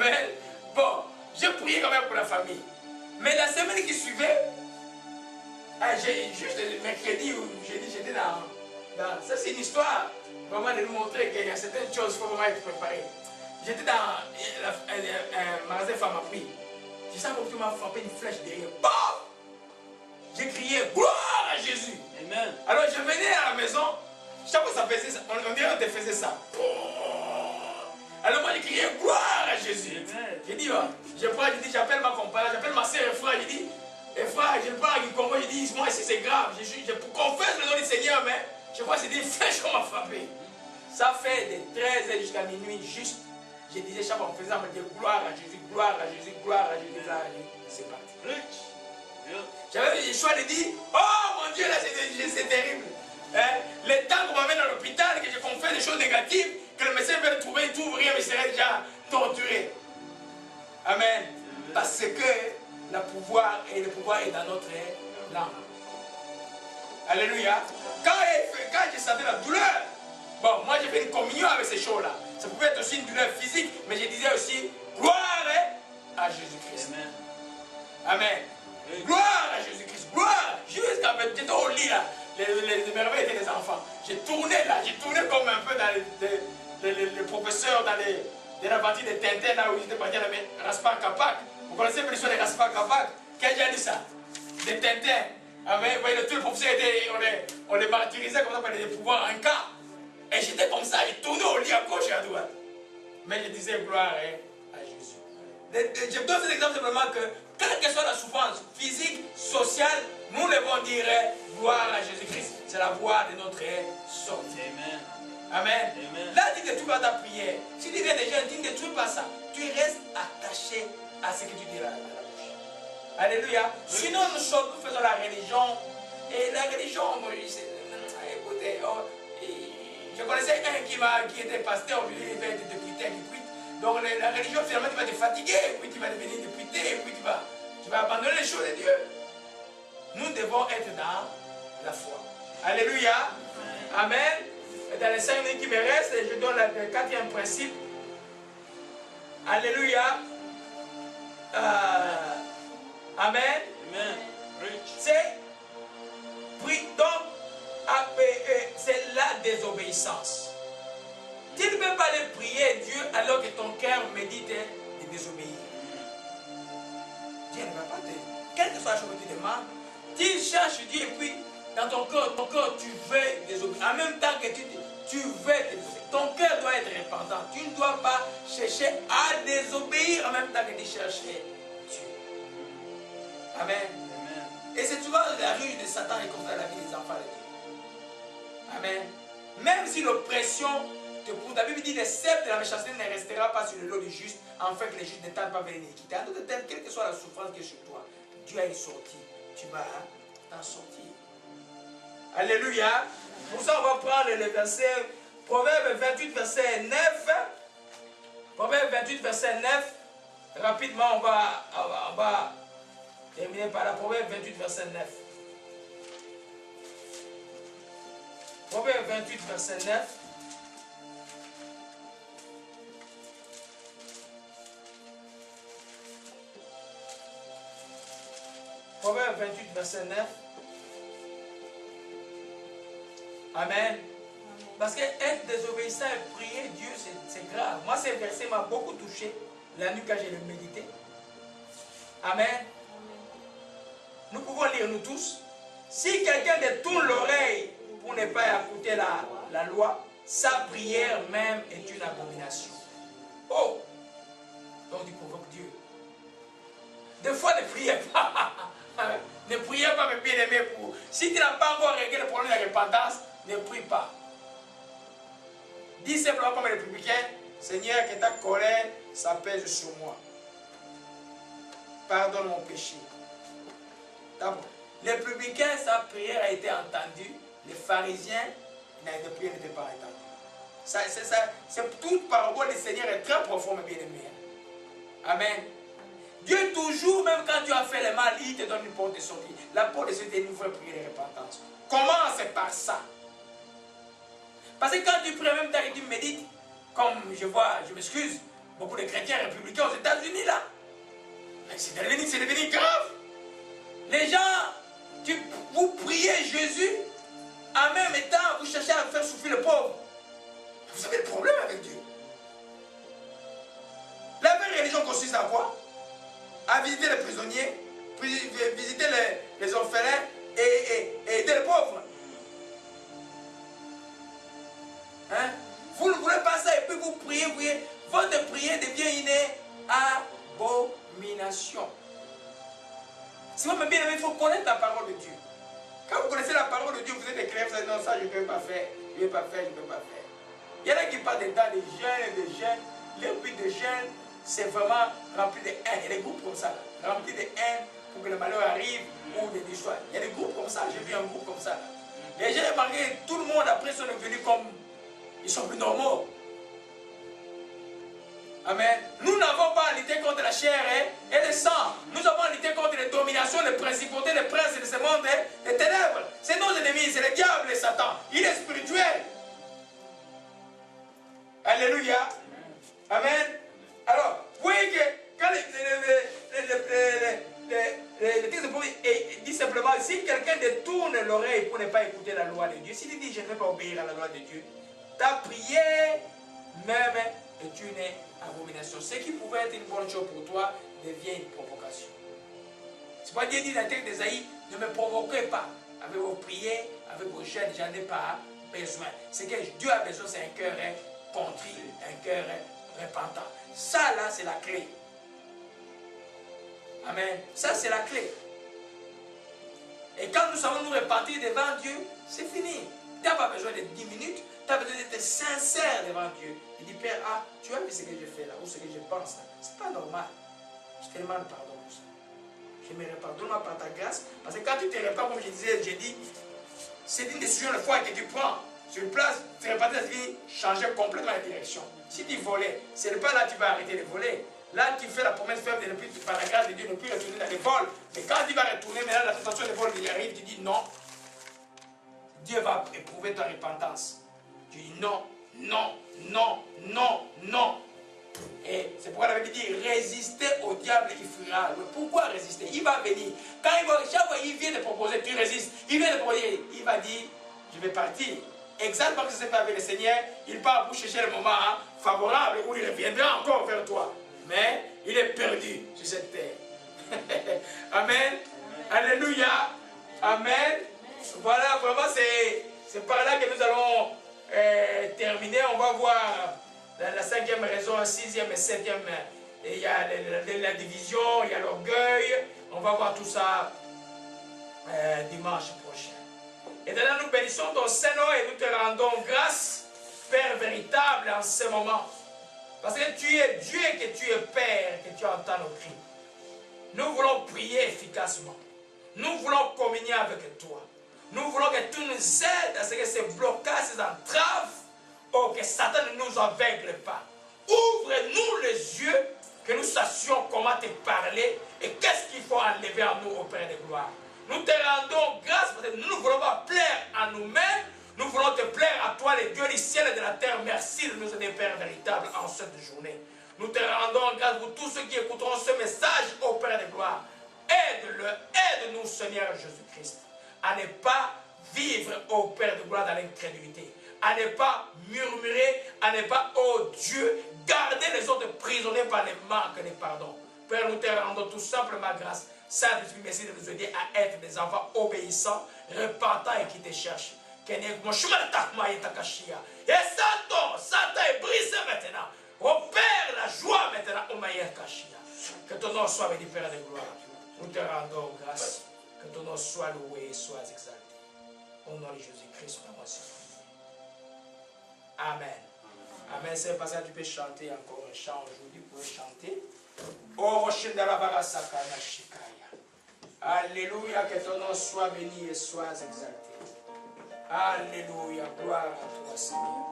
Amen. Bon, je priais quand même pour la famille. Mais la semaine qui suivait, juste le mercredi ou jeudi, j'étais dans ça c'est une histoire vraiment de nous montrer qu'il y a certaines choses qu'il faut vraiment être préparé. J'étais dans un magasin pharmacie. J'ai senti que tu m'as frappé une flèche derrière. Boum! J'ai crié gloire à Jésus. Amen. Alors je venais à la maison, chaque fois ça faisait ça, on dirait qu'on te faisait ça. Alors moi j'ai crié gloire à Jésus. J'ai dit, j'appelle ma compagne, j'appelle ma soeur et frère, j'ai dit, et frère, je parle du Congo, j'ai dit, moi ici c'est grave, je confesse le nom du Seigneur, mais je crois que c'est des flèches qu'on m'a frappé. Ça fait de 13h jusqu'à minuit, juste, je disais chaque fois, on faisait ça, on me disait gloire à Jésus, gloire à Jésus, gloire à Jésus, gloire à Jésus. C'est parti. J'avais le choix de dire, oh mon Dieu, là c'est terrible. Hein? Le temps qu'on m'amène à l'hôpital, que je confesse des choses négatives, que le médecin veut trouver, il trouve rien, mais il serait déjà torturé. Amen. Parce que le pouvoir est dans notre langue. Alléluia. Quand j'ai senti la douleur, bon, moi j'ai fait une communion avec ces choses-là. Ça pouvait être aussi une douleur physique, mais je disais aussi, gloire à Jésus-Christ. Amen. Gloire à Jésus-Christ. Gloire. Jusqu'à j'étais au lit là. Les merveilles étaient des enfants. J'ai tourné là. J'ai tourné comme un peu dans les professeurs, dans la partie de Tintin là où j'étais parti à la Raspar Kapak. Vous connaissez l'histoire de Raspar Kapak? Qui a dit ça? De Tintin. Amen. Vous voyez, tous les professeurs on les martyrisait comme ça par des pouvoirs en cas. Et j'étais comme ça. J'ai tourné au lit à gauche et à droite. Mais je disais gloire à Jésus. Je donne cet exemple simplement que quelle que soit la souffrance physique, sociale, nous devons dire gloire à Jésus-Christ. C'est la voix de notre sortie. Amen. Amen. Amen. Là, dis que tu vas ta prière. Si tu viens des gens, dis ne détruis pas ça. Tu restes attaché à ce que tu diras à la bouche. Alléluia. Sinon, nous faisons la religion. Et la religion, moi, écoutez, je connaissais un qui était pasteur, lui, il était député, donc la religion, finalement, tu vas te fatiguer, puis tu vas devenir député, puis tu vas abandonner les choses de Dieu. Nous devons être dans la foi. Alléluia. Amen. Et dans les 5 minutes qui me restent, je donne le 4e principe. Alléluia. Amen. C'est c'est la désobéissance. Tu ne peux pas aller prier Dieu alors que ton cœur médite de désobéir. Dieu ne va pas te... Quelle que soit la chose que tu demandes, tu cherches Dieu et puis dans ton cœur, tu veux désobéir. En même temps que tu veux désobéir. Ton cœur doit être repentant. Tu ne dois pas chercher à désobéir en même temps que tu cherches Dieu. Amen. Et c'est souvent la ruse de Satan et comme ça la vie des enfants de Dieu. Amen. Même si l'oppression te pousse, la Bible dit le sceptre de la méchanceté ne restera pas sur le dos du juste, afin que les justes ne tentent pas vers l'iniquité. En d'autres termes, quelle que soit la souffrance qui est sur toi, Dieu a une sortie. Tu vas t'en sortir. Alléluia. Pour ça, on va prendre le verset, Proverbe 28, verset 9. Proverbe 28, verset 9. Rapidement, on va terminer par la Proverbe 28, verset 9. Proverbe 28, verset 9. Proverbe 28, verset 9. Amen. Parce qu'être désobéissant et prier Dieu, c'est grave. Moi, ce verset m'a beaucoup touché la nuit quand j'ai le médité. Amen. Nous pouvons lire nous tous. Si quelqu'un détourne l'oreille pour ne pas écouter la loi, sa prière même est une abomination. Oh! Donc tu provoques Dieu. Des fois, ne priez pas. Ne priez pas, mes bien-aimés. Si tu n'as pas encore réglé le problème de la repentance, ne prie pas. Dis simplement comme les républicains, Seigneur, que ta colère s'apaise sur moi. Pardonne mon péché. Les républicains, sa prière a été entendue. Les pharisiens, la prière n'était pas entendue. C'est toute parole du Seigneur est très profonde, mes bien-aimés. Amen. Dieu, toujours, même quand tu as fait le mal, il te donne une porte de sortie. La porte de sortie est une vraie prière de repentance. Commence par ça. Parce que quand tu pries, même temps que tu médites, comme je vois, je m'excuse, beaucoup de chrétiens républicains aux États-Unis là. C'est devenu grave. Les gens, vous priez Jésus, en même temps, vous cherchez à faire souffrir le pauvre. Vous avez le problème avec Dieu. La vraie religion consiste à quoi? À visiter les prisonniers, visiter les orphelins et aider les pauvres. Hein? Vous ne voulez pas ça et puis vous priez. Votre prière devient une abomination. Si vous me bien aimé, il faut connaître la parole de Dieu. Quand vous connaissez la parole de Dieu, vous êtes clair, vous dites non, ça je ne peux pas faire, je ne peux pas faire, je ne peux pas faire. Il y en a qui parlent des temps de jeûne, le but de jeûne, c'est vraiment rempli de haine. Il y a des groupes comme ça, remplis de haine pour que le malheur arrive ou des histoires. Il y a des groupes comme ça, j'ai vu un groupe comme ça. Et j'ai remarqué, tout le monde après sont devenus comme, ils sont plus normaux. Amen. Nous n'avons pas à lutter contre la chair et le sang. Nous avons à lutter contre les dominations, les principautés, les princes de ce monde, les ténèbres. C'est nos ennemis, c'est le diable et Satan. Il est spirituel. Alléluia. Amen. Alors, vous voyez que quand le texte de Paul dit simplement, si quelqu'un détourne l'oreille pour ne pas écouter la loi de Dieu, s'il dit je ne vais pas obéir à la loi de Dieu, ta prière même est une abomination. Ce qui pouvait être une bonne chose pour toi devient une provocation. C'est pas Dieu dit dans le texte d'Ésaïe, ne me provoquez pas avec vos prières, avec vos jeûnes, j'en ai pas besoin. Ce que Dieu a besoin, c'est un cœur contrit, un cœur repentant. Ça là, c'est la clé. Amen. Ça, c'est la clé. Et quand nous savons nous repentir devant Dieu, c'est fini. Tu n'as pas besoin de 10 minutes, tu as besoin d'être sincère devant Dieu. Il dit, Père, ah, tu as vu ce que je fais là, ou ce que je pense là. Ce n'est pas normal. Je te demande pardon pour ça. Je me répands. Donne-moi par ta grâce. Parce que quand tu te répands, comme je disais, j'ai dit, c'est une décision de foi que tu prends. Sur place, tu te répands, ça veut changer complètement la direction. Si tu volais, ce n'est pas là que tu vas arrêter de voler. Là, tu fais la promesse ferme de ne plus, par la grâce de Dieu, ne plus retourner dans les vols. Mais quand tu vas retourner, maintenant la tentation de vol qui arrive, tu dis non. Dieu va éprouver ta repentance. Tu dis non, non, non, non, non. Et c'est pourquoi la Bible dit résister au diable, il fuira. Mais pourquoi résister? Il va venir. Quand chaque fois il vient te proposer, tu résistes. Il vient te proposer, il va dire je vais partir. Exactement ce que c'est fait avec le Seigneur, il part pour chercher le moment favorable où il reviendra encore vers toi. Mais il est perdu sur cette terre. Amen. Alléluia. Amen. Voilà, vraiment, c'est par là que nous allons terminer. On va voir la 5e raison, 6e et 7e. Et il y a la division, il y a l'orgueil. On va voir tout ça dimanche prochain. Et maintenant, nous bénissons ton Saint-Nom et nous te rendons grâce, Père véritable, en ce moment. Parce que tu es Dieu, que tu es Père, que tu entends nos cris. Nous voulons prier efficacement. Nous voulons communier avec toi. Nous voulons que tu nous aides à ce que ces blocages, ces entraves, oh, que Satan ne nous aveugle pas. Ouvre-nous les yeux, que nous sachions comment te parler et qu'est-ce qu'il faut enlever en nous au Père de gloire. Nous te rendons grâce parce que nous ne voulons pas plaire à nous-mêmes. Nous voulons te plaire à toi, les dieux du ciel et de la terre. Merci de nous aider, Père véritable, en cette journée. Nous te rendons grâce pour tous ceux qui écouteront ce message au Père de gloire. Aide-le, aide-nous, Seigneur Jésus-Christ, à ne pas vivre au Père de gloire dans l'incrédulité, à ne pas murmurer, à ne pas, oh Dieu, garder les autres prisonniers par les manques de pardon. Père, nous te rendons tout simplement grâce. Saint-Esprit, merci de nous aider à être des enfants obéissants, repentants et qui te cherchent. Et Satan est brisé maintenant. Opère la joie maintenant au Maïa Kashia. Que ton nom soit béni, Père de gloire. Nous te rendons grâce. Que ton nom soit loué et soit exalté. Au nom de Jésus-Christ, nous avons prié. Amen. Amen. C'est pas ça, tu peux chanter encore un chant aujourd'hui. Vous pouvez chanter. Oh, Sakana Shikaya. Alléluia, que ton nom soit béni et soit exalté. Alléluia, gloire à toi, Seigneur.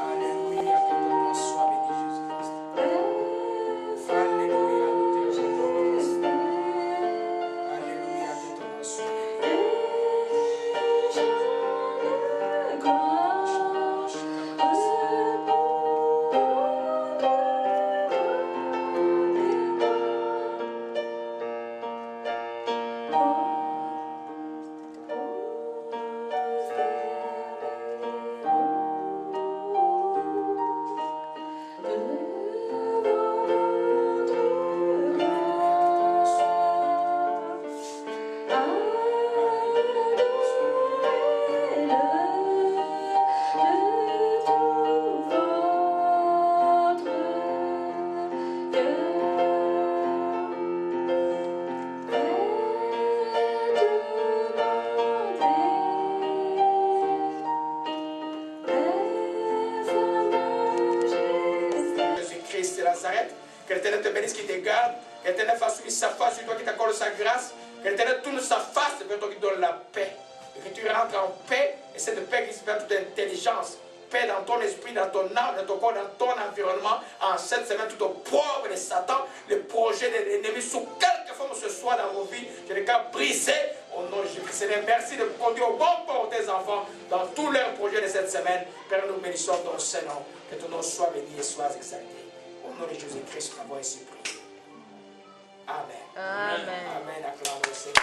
Alléluia, que ton nom soit béni, Jésus-Christ. Alléluia, nous te rendons grâce. Alléluia, que ton nom soit béni. Jésus-Christ de Nazareth, que l'Éternel te bénisse, qui te garde, que l'Éternel fasse lui sa face sur toi, qui t'accorde sa grâce, que l'Éternel tourne sa face vers toi, qui donne la paix, et que tu rentres en paix, et cette paix qui se fait toute intelligence, paix dans ton esprit, dans ton âme, dans ton corps, dans ton environnement, en cette semaine, tout au pauvre de Satan, le projet de l'ennemi, sous quelque forme ce soit dans vos vies, je les cas brisé au nom de Jésus. Seigneur, merci de vous conduire au bon port tes enfants dans tous leurs projets de cette semaine. Père, nous bénissons ton Saint-Nom, que ton nom soit béni et soit exalté. Au nom de Jésus-Christ, nous avons ainsi prié. Amen. Amen. Amen. Acclamons le Seigneur.